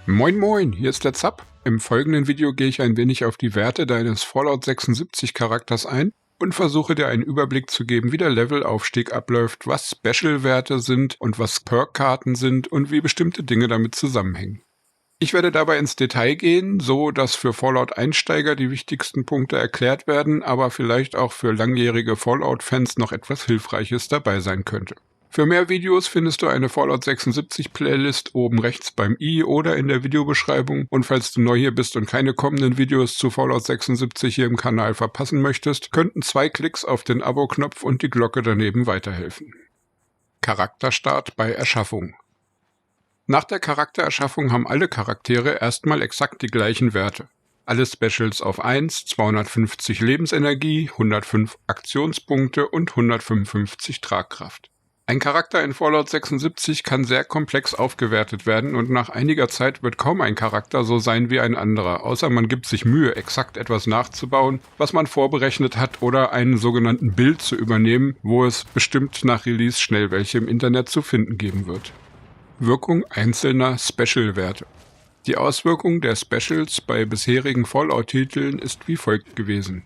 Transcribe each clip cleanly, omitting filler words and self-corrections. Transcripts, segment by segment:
Moin moin, hier ist der Zapp. Im folgenden Video gehe ich ein wenig auf die Werte deines Fallout 76 Charakters ein und versuche dir einen Überblick zu geben, wie der Levelaufstieg abläuft, was Special-Werte sind und was Perk-Karten sind und wie bestimmte Dinge damit zusammenhängen. Ich werde dabei ins Detail gehen, so dass für Fallout-Einsteiger die wichtigsten Punkte erklärt werden, aber vielleicht auch für langjährige Fallout-Fans noch etwas Hilfreiches dabei sein könnte. Für mehr Videos findest du eine Fallout 76 Playlist oben rechts beim i oder in der Videobeschreibung, und falls du neu hier bist und keine kommenden Videos zu Fallout 76 hier im Kanal verpassen möchtest, könnten 2 Klicks auf den Abo-Knopf und die Glocke daneben weiterhelfen. Charakterstart bei Erschaffung. Nach der Charaktererschaffung haben alle Charaktere erstmal exakt die gleichen Werte. Alle Specials auf 1, 250 Lebensenergie, 105 Aktionspunkte und 155 Tragkraft. Ein Charakter in Fallout 76 kann sehr komplex aufgewertet werden und nach einiger Zeit wird kaum ein Charakter so sein wie ein anderer, außer man gibt sich Mühe, exakt etwas nachzubauen, was man vorberechnet hat, oder einen sogenannten Build zu übernehmen, wo es bestimmt nach Release schnell welche im Internet zu finden geben wird. Wirkung einzelner Special-Werte. Die Auswirkung der Specials bei bisherigen Fallout-Titeln ist wie folgt gewesen.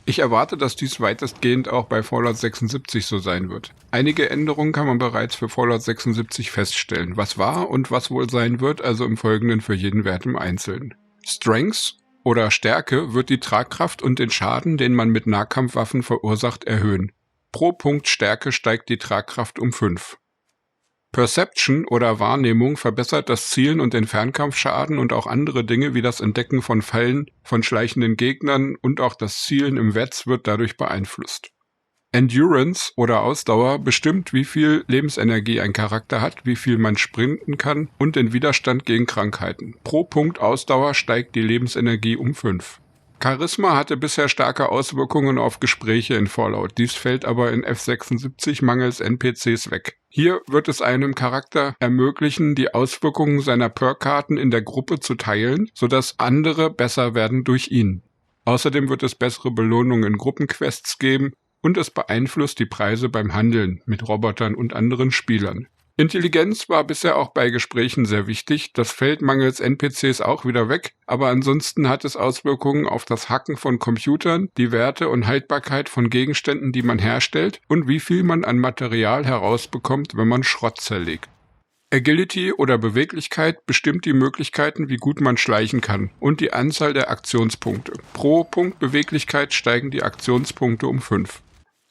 Ich erwarte, dass dies weitestgehend auch bei Fallout 76 so sein wird. Einige Änderungen kann man bereits für Fallout 76 feststellen, was war und was wohl sein wird, also im Folgenden für jeden Wert im Einzelnen. Strength oder Stärke wird die Tragkraft und den Schaden, den man mit Nahkampfwaffen verursacht, erhöhen. Pro Punkt Stärke steigt die Tragkraft um 5. Perception oder Wahrnehmung verbessert das Zielen und den Fernkampfschaden und auch andere Dinge wie das Entdecken von Fallen, von schleichenden Gegnern und auch das Zielen im Wetz wird dadurch beeinflusst. Endurance oder Ausdauer bestimmt, wie viel Lebensenergie ein Charakter hat, wie viel man sprinten kann und den Widerstand gegen Krankheiten. Pro Punkt Ausdauer steigt die Lebensenergie um 5. Charisma hatte bisher starke Auswirkungen auf Gespräche in Fallout, dies fällt aber in F76 mangels NPCs weg. Hier wird es einem Charakter ermöglichen, die Auswirkungen seiner Perk-Karten in der Gruppe zu teilen, sodass andere besser werden durch ihn. Außerdem wird es bessere Belohnungen in Gruppenquests geben und es beeinflusst die Preise beim Handeln mit Robotern und anderen Spielern. Intelligenz war bisher auch bei Gesprächen sehr wichtig, das fällt mangels NPCs auch wieder weg, aber ansonsten hat es Auswirkungen auf das Hacken von Computern, die Werte und Haltbarkeit von Gegenständen, die man herstellt, und wie viel man an Material herausbekommt, wenn man Schrott zerlegt. Agility oder Beweglichkeit bestimmt die Möglichkeiten, wie gut man schleichen kann, und die Anzahl der Aktionspunkte. Pro Punkt Beweglichkeit steigen die Aktionspunkte um 5.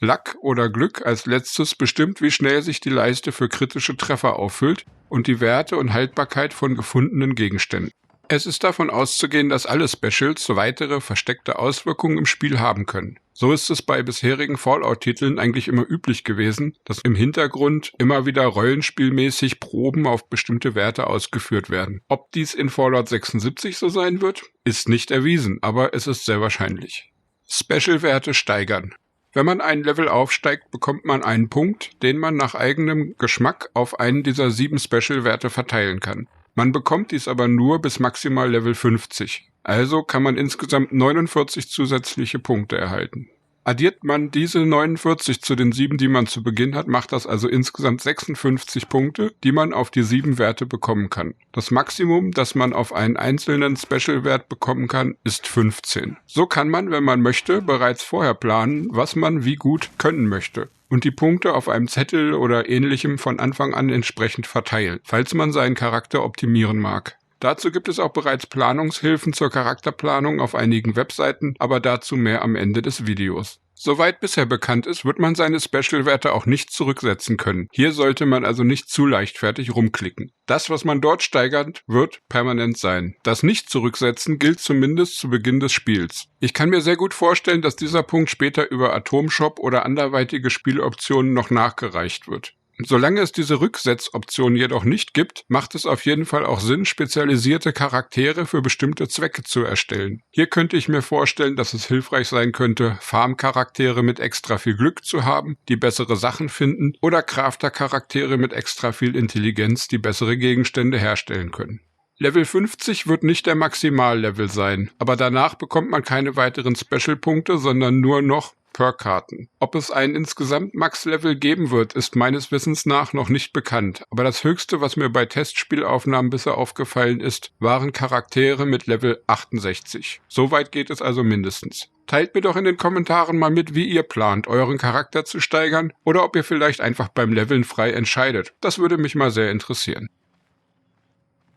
Luck oder Glück als letztes bestimmt, wie schnell sich die Leiste für kritische Treffer auffüllt und die Werte und Haltbarkeit von gefundenen Gegenständen. Es ist davon auszugehen, dass alle Specials weitere versteckte Auswirkungen im Spiel haben können. So ist es bei bisherigen Fallout-Titeln eigentlich immer üblich gewesen, dass im Hintergrund immer wieder rollenspielmäßig Proben auf bestimmte Werte ausgeführt werden. Ob dies in Fallout 76 so sein wird, ist nicht erwiesen, aber es ist sehr wahrscheinlich. Special-Werte steigern. Wenn man ein Level aufsteigt, bekommt man einen Punkt, den man nach eigenem Geschmack auf einen dieser 7 Special-Werte verteilen kann. Man bekommt dies aber nur bis maximal Level 50. Also kann man insgesamt 49 zusätzliche Punkte erhalten. Addiert man diese 49 zu den 7, die man zu Beginn hat, macht das also insgesamt 56 Punkte, die man auf die 7 Werte bekommen kann. Das Maximum, das man auf einen einzelnen Special-Wert bekommen kann, ist 15. So kann man, wenn man möchte, bereits vorher planen, was man wie gut können möchte und die Punkte auf einem Zettel oder ähnlichem von Anfang an entsprechend verteilen, falls man seinen Charakter optimieren mag. Dazu gibt es auch bereits Planungshilfen zur Charakterplanung auf einigen Webseiten, aber dazu mehr am Ende des Videos. Soweit bisher bekannt ist, wird man seine Special-Werte auch nicht zurücksetzen können. Hier sollte man also nicht zu leichtfertig rumklicken. Das, was man dort steigert, wird permanent sein. Das Nicht-Zurücksetzen gilt zumindest zu Beginn des Spiels. Ich kann mir sehr gut vorstellen, dass dieser Punkt später über Atomshop oder anderweitige Spieloptionen noch nachgereicht wird. Solange es diese Rücksetzoption jedoch nicht gibt, macht es auf jeden Fall auch Sinn, spezialisierte Charaktere für bestimmte Zwecke zu erstellen. Hier könnte ich mir vorstellen, dass es hilfreich sein könnte, Farmcharaktere mit extra viel Glück zu haben, die bessere Sachen finden, oder Crafter-Charaktere mit extra viel Intelligenz, die bessere Gegenstände herstellen können. Level 50 wird nicht der Maximallevel sein, aber danach bekommt man keine weiteren Special-Punkte, sondern nur noch Perk-Karten. Ob es ein insgesamt Max-Level geben wird, ist meines Wissens nach noch nicht bekannt, aber das Höchste, was mir bei Testspielaufnahmen bisher aufgefallen ist, waren Charaktere mit Level 68. Soweit geht es also mindestens. Teilt mir doch in den Kommentaren mal mit, wie ihr plant, euren Charakter zu steigern oder ob ihr vielleicht einfach beim Leveln frei entscheidet. Das würde mich mal sehr interessieren.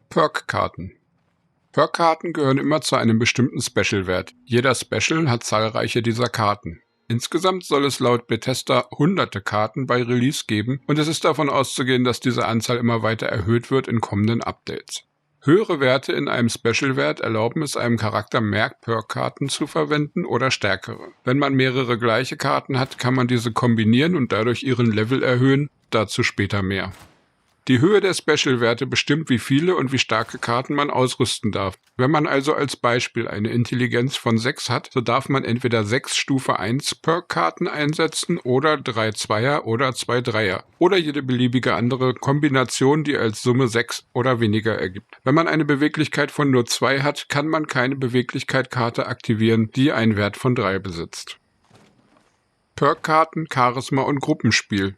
Perk-Karten. Perk-Karten gehören immer zu einem bestimmten Special-Wert. Jeder Special hat zahlreiche dieser Karten. Insgesamt soll es laut Bethesda hunderte Karten bei Release geben und es ist davon auszugehen, dass diese Anzahl immer weiter erhöht wird in kommenden Updates. Höhere Werte in einem Special-Wert erlauben es einem Charakter, mehr Perk-Karten zu verwenden oder stärkere. Wenn man mehrere gleiche Karten hat, kann man diese kombinieren und dadurch ihren Level erhöhen, dazu später mehr. Die Höhe der Special-Werte bestimmt, wie viele und wie starke Karten man ausrüsten darf. Wenn man also als Beispiel eine Intelligenz von 6 hat, so darf man entweder 6 Stufe 1 Perk-Karten einsetzen oder 3 Zweier oder 2 Dreier oder jede beliebige andere Kombination, die als Summe 6 oder weniger ergibt. Wenn man eine Beweglichkeit von nur 2 hat, kann man keine Beweglichkeit-Karte aktivieren, die einen Wert von 3 besitzt. Perk-Karten, Charisma und Gruppenspiel.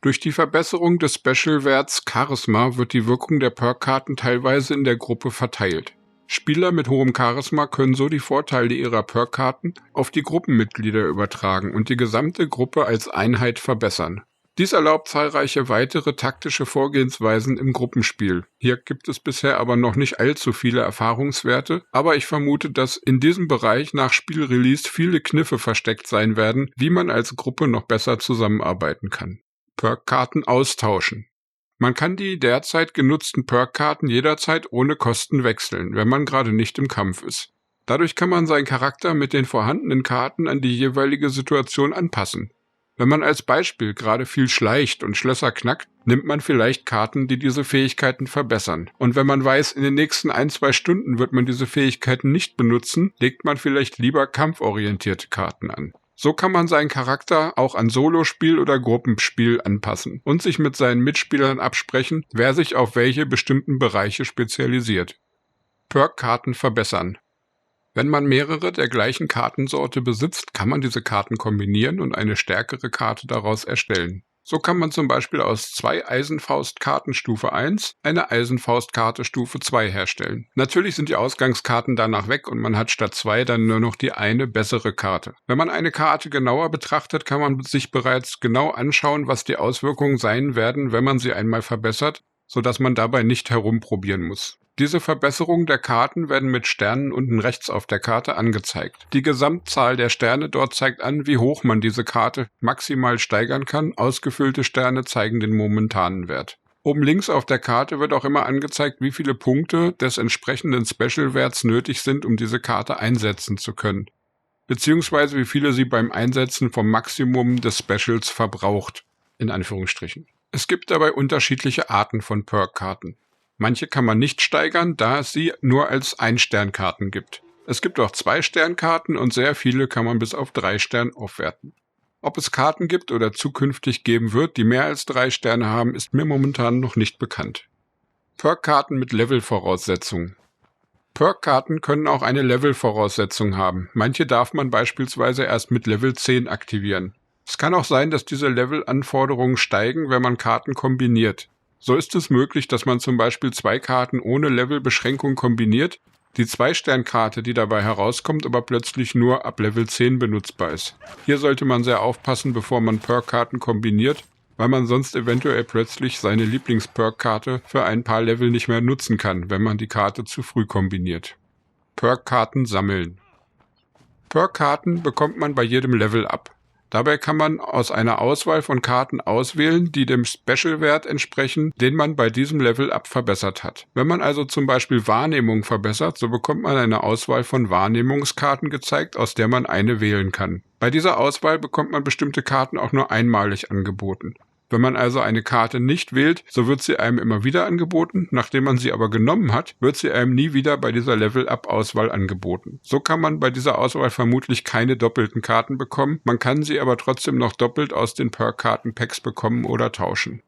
Durch die Verbesserung des Special-Werts Charisma wird die Wirkung der Perk-Karten teilweise in der Gruppe verteilt. Spieler mit hohem Charisma können so die Vorteile ihrer Perk-Karten auf die Gruppenmitglieder übertragen und die gesamte Gruppe als Einheit verbessern. Dies erlaubt zahlreiche weitere taktische Vorgehensweisen im Gruppenspiel. Hier gibt es bisher aber noch nicht allzu viele Erfahrungswerte, aber ich vermute, dass in diesem Bereich nach Spielrelease viele Kniffe versteckt sein werden, wie man als Gruppe noch besser zusammenarbeiten kann. Perk-Karten austauschen. Man kann die derzeit genutzten Perk-Karten jederzeit ohne Kosten wechseln, wenn man gerade nicht im Kampf ist. Dadurch kann man seinen Charakter mit den vorhandenen Karten an die jeweilige Situation anpassen. Wenn man als Beispiel gerade viel schleicht und Schlösser knackt, nimmt man vielleicht Karten, die diese Fähigkeiten verbessern. Und wenn man weiß, in den nächsten 1-2 Stunden wird man diese Fähigkeiten nicht benutzen, legt man vielleicht lieber kampforientierte Karten an. So kann man seinen Charakter auch an Solospiel oder Gruppenspiel anpassen und sich mit seinen Mitspielern absprechen, wer sich auf welche bestimmten Bereiche spezialisiert. Perk-Karten verbessern. Wenn man mehrere der gleichen Kartensorte besitzt, kann man diese Karten kombinieren und eine stärkere Karte daraus erstellen. So kann man zum Beispiel aus 2 Eisenfaustkarten Stufe 1 eine Eisenfaustkarte Stufe 2 herstellen. Natürlich sind die Ausgangskarten danach weg und man hat statt 2 dann nur noch die eine bessere Karte. Wenn man eine Karte genauer betrachtet, kann man sich bereits genau anschauen, was die Auswirkungen sein werden, wenn man sie einmal verbessert, sodass man dabei nicht herumprobieren muss. Diese Verbesserungen der Karten werden mit Sternen unten rechts auf der Karte angezeigt. Die Gesamtzahl der Sterne dort zeigt an, wie hoch man diese Karte maximal steigern kann. Ausgefüllte Sterne zeigen den momentanen Wert. Oben links auf der Karte wird auch immer angezeigt, wie viele Punkte des entsprechenden Special-Werts nötig sind, um diese Karte einsetzen zu können. Beziehungsweise wie viele sie beim Einsetzen vom Maximum des Specials verbraucht, in Anführungsstrichen. Es gibt dabei unterschiedliche Arten von Perk-Karten. Manche kann man nicht steigern, da es sie nur als 1-Stern-Karten gibt. Es gibt auch 2-Stern-Karten und sehr viele kann man bis auf 3 Stern aufwerten. Ob es Karten gibt oder zukünftig geben wird, die mehr als 3 Sterne haben, ist mir momentan noch nicht bekannt. Perk-Karten mit Level-Voraussetzungen. Perk-Karten können auch eine Level-Voraussetzung haben. Manche darf man beispielsweise erst mit Level 10 aktivieren. Es kann auch sein, dass diese Level-Anforderungen steigen, wenn man Karten kombiniert. So ist es möglich, dass man zum Beispiel 2 Karten ohne Levelbeschränkung kombiniert, die 2-Stern-Karte, die dabei herauskommt, aber plötzlich nur ab Level 10 benutzbar ist. Hier sollte man sehr aufpassen, bevor man Perk-Karten kombiniert, weil man sonst eventuell plötzlich seine Lieblings-Perk-Karte für ein paar Level nicht mehr nutzen kann, wenn man die Karte zu früh kombiniert. Perk-Karten sammeln. Perk-Karten bekommt man bei jedem Level ab. Dabei kann man aus einer Auswahl von Karten auswählen, die dem Special-Wert entsprechen, den man bei diesem Level-Up verbessert hat. Wenn man also zum Beispiel Wahrnehmung verbessert, so bekommt man eine Auswahl von Wahrnehmungskarten gezeigt, aus der man eine wählen kann. Bei dieser Auswahl bekommt man bestimmte Karten auch nur einmalig angeboten. Wenn man also eine Karte nicht wählt, so wird sie einem immer wieder angeboten, nachdem man sie aber genommen hat, wird sie einem nie wieder bei dieser Level-Up-Auswahl angeboten. So kann man bei dieser Auswahl vermutlich keine doppelten Karten bekommen, man kann sie aber trotzdem noch doppelt aus den Perk-Karten-Packs bekommen oder tauschen.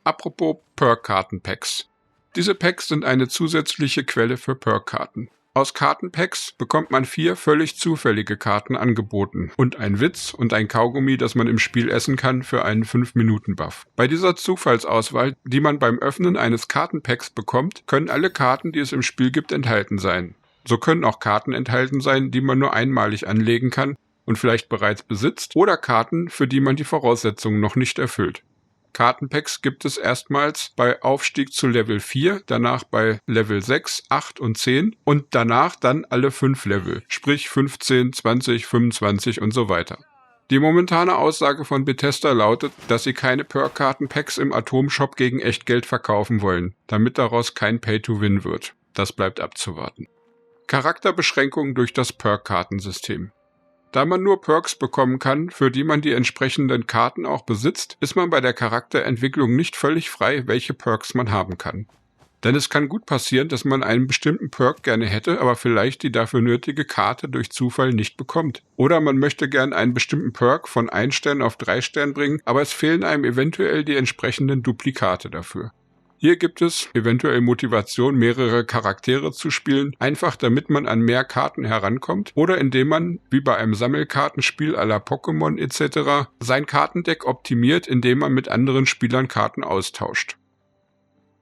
Apropos Perk-Karten-Packs. Diese Packs sind eine zusätzliche Quelle für Perk-Karten. Aus Kartenpacks bekommt man 4 völlig zufällige Karten angeboten und ein Witz und ein Kaugummi, das man im Spiel essen kann für einen 5-Minuten-Buff. Bei dieser Zufallsauswahl, die man beim Öffnen eines Kartenpacks bekommt, können alle Karten, die es im Spiel gibt, enthalten sein. So können auch Karten enthalten sein, die man nur einmalig anlegen kann und vielleicht bereits besitzt, oder Karten, für die man die Voraussetzungen noch nicht erfüllt. Kartenpacks gibt es erstmals bei Aufstieg zu Level 4, danach bei Level 6, 8 und 10 und danach dann alle 5 Level, sprich 15, 20, 25 und so weiter. Die momentane Aussage von Bethesda lautet, dass sie keine Perk-Kartenpacks im Atom-Shop gegen Echtgeld verkaufen wollen, damit daraus kein Pay-to-Win wird. Das bleibt abzuwarten. Charakterbeschränkungen durch das Perk-Kartensystem. Da man nur Perks bekommen kann, für die man die entsprechenden Karten auch besitzt, ist man bei der Charakterentwicklung nicht völlig frei, welche Perks man haben kann. Denn es kann gut passieren, dass man einen bestimmten Perk gerne hätte, aber vielleicht die dafür nötige Karte durch Zufall nicht bekommt. Oder man möchte gern einen bestimmten Perk von 1 Stern auf 3 Stern bringen, aber es fehlen einem eventuell die entsprechenden Duplikate dafür. Hier gibt es eventuell Motivation, mehrere Charaktere zu spielen, einfach damit man an mehr Karten herankommt oder indem man, wie bei einem Sammelkartenspiel à la Pokémon etc., sein Kartendeck optimiert, indem man mit anderen Spielern Karten austauscht.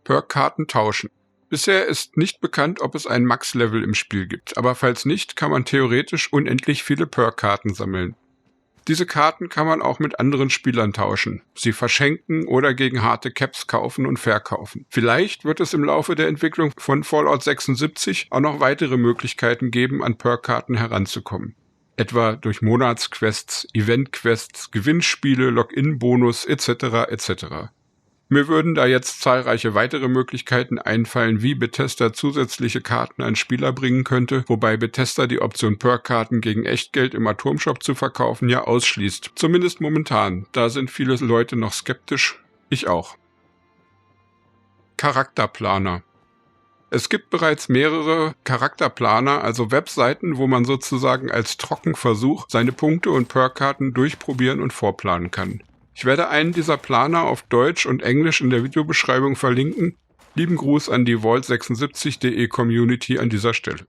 Perk-Karten tauschen. Bisher ist nicht bekannt, ob es ein Max-Level im Spiel gibt, aber falls nicht, kann man theoretisch unendlich viele Perk-Karten sammeln. Diese Karten kann man auch mit anderen Spielern tauschen, sie verschenken oder gegen harte Caps kaufen und verkaufen. Vielleicht wird es im Laufe der Entwicklung von Fallout 76 auch noch weitere Möglichkeiten geben, an Perk-Karten heranzukommen. Etwa durch Monatsquests, Eventquests, Gewinnspiele, Login-Bonus etc. etc. Mir würden da jetzt zahlreiche weitere Möglichkeiten einfallen, wie Bethesda zusätzliche Karten an Spieler bringen könnte, wobei Bethesda die Option Perk-Karten gegen Echtgeld im Atomshop zu verkaufen ja ausschließt. Zumindest momentan, da sind viele Leute noch skeptisch, ich auch. Charakterplaner. Es gibt bereits mehrere Charakterplaner, also Webseiten, wo man sozusagen als Trockenversuch seine Punkte und Perk-Karten durchprobieren und vorplanen kann. Ich werde einen dieser Planer auf Deutsch und Englisch in der Videobeschreibung verlinken. Lieben Gruß an die Vault76.de Community an dieser Stelle.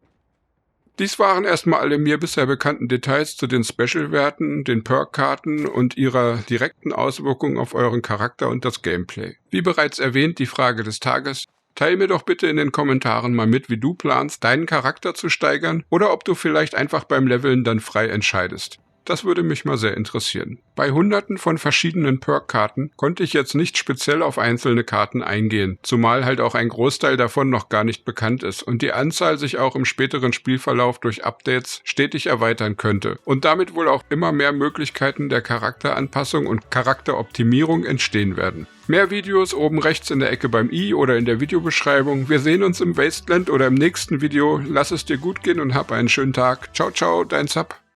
Dies waren erstmal alle mir bisher bekannten Details zu den Special-Werten, den Perk-Karten und ihrer direkten Auswirkungen auf euren Charakter und das Gameplay. Wie bereits erwähnt, die Frage des Tages. Teil mir doch bitte in den Kommentaren mal mit, wie du planst, deinen Charakter zu steigern oder ob du vielleicht einfach beim Leveln dann frei entscheidest. Das würde mich mal sehr interessieren. Bei Hunderten von verschiedenen Perk-Karten konnte ich jetzt nicht speziell auf einzelne Karten eingehen, zumal halt auch ein Großteil davon noch gar nicht bekannt ist und die Anzahl sich auch im späteren Spielverlauf durch Updates stetig erweitern könnte und damit wohl auch immer mehr Möglichkeiten der Charakteranpassung und Charakteroptimierung entstehen werden. Mehr Videos oben rechts in der Ecke beim i oder in der Videobeschreibung. Wir sehen uns im Wasteland oder im nächsten Video. Lass es dir gut gehen und hab einen schönen Tag. Ciao, ciao, dein Sub.